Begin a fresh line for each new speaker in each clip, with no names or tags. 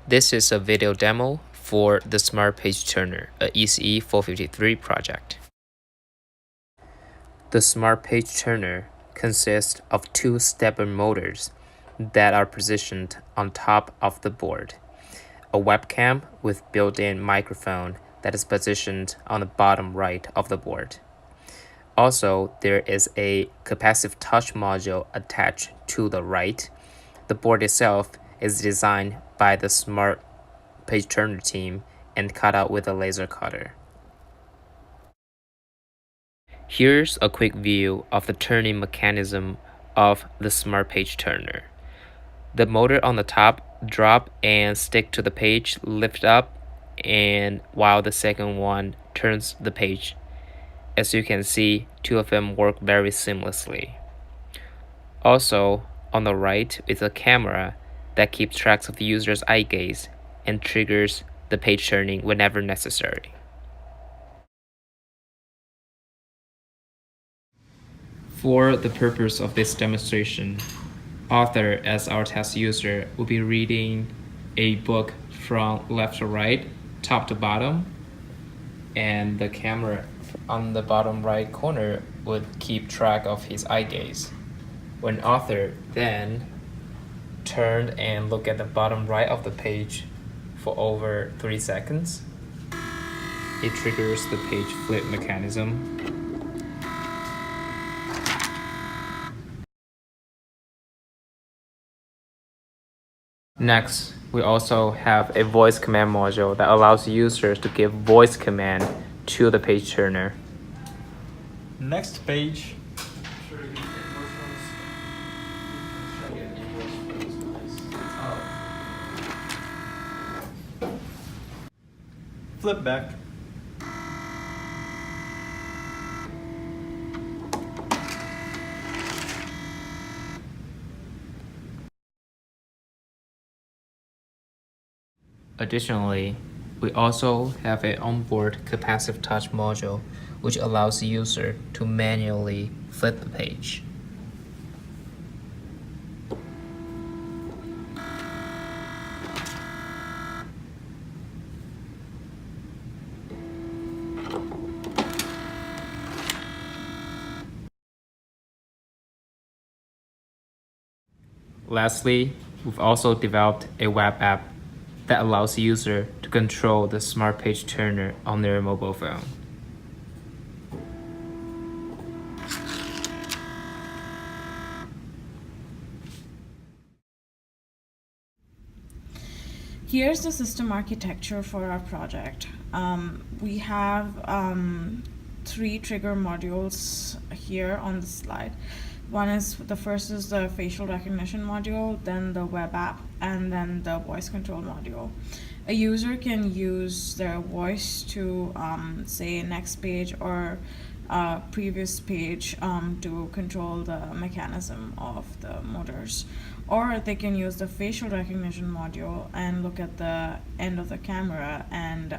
This is a video demo for the Smart Page Turner, a ECE 453 project. The Smart Page Turner consists of two stepper motors that are positioned on top of the board, a webcam with built-in microphone that is positioned on the bottom right of the board. Also, there is a capacitive touch module attached to the right. The board itself is designed by the Smart Page Turner team and cut out with a laser cutter. Here's a quick view of the turning mechanism of the Smart Page Turner. The motor on the top drop and stick to the page, lift up, and while the second one turns the page. As you can see, two of them work very seamlessly. Also, on the right is a camera that keeps track of the user's eye gaze and triggers the page turning whenever necessary. For the purpose of this demonstration, Arthur, as our test user, will be reading a book from left to right, top to bottom, and the camera on the bottom right corner would keep track of his eye gaze. When Arthur then turned and looked at the bottom right of the page for over 3 seconds, it triggers the page flip mechanism. Next, we also have a voice command module that allows users to give voice command to the page turner.
Next page. Flip back.
Additionally, we also have an onboard capacitive touch module which allows the user to manually flip the page. Lastly, we've also developed a web app that allows the user to control the Smart Page Turner on their mobile phone.
Here's the system architecture for our project. We have 3 trigger modules here on the slide. The first is the facial recognition module, then the web app, and then the voice control module. A user can use their voice to say next page or previous page to control the mechanism of the motors, or they can use the facial recognition module and look at the end of the camera and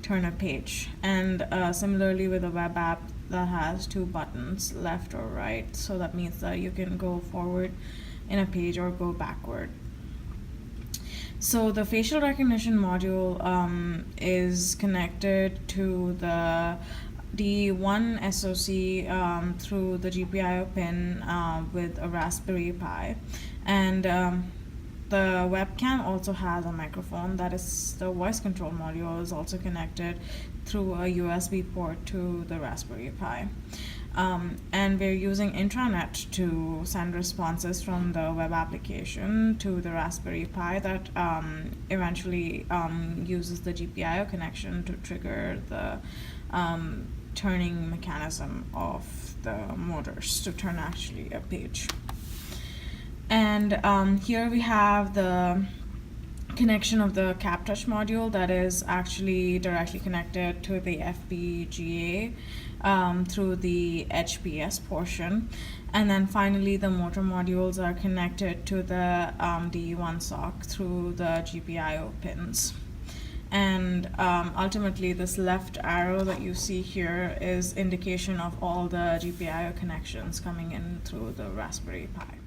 turn a page. And similarly with the web app, that has 2 buttons, left or right, so that means that you can go forward in a page or go backward. So the facial recognition module is connected to the D1 SoC through the GPIO pin with a Raspberry Pi, and the webcam also has a microphone. That is, the voice control module is also connected through a USB port to the Raspberry Pi. And we're using intranet to send responses from the web application to the Raspberry Pi that eventually uses the GPIO connection to trigger the turning mechanism of the motors to turn actually a page. And here we have the connection of the CapTouch module that is actually directly connected to the FPGA through the HPS portion. And then finally, the motor modules are connected to the D1 SoC through the GPIO pins. And ultimately, this left arrow that you see here is indication of all the GPIO connections coming in through the Raspberry Pi.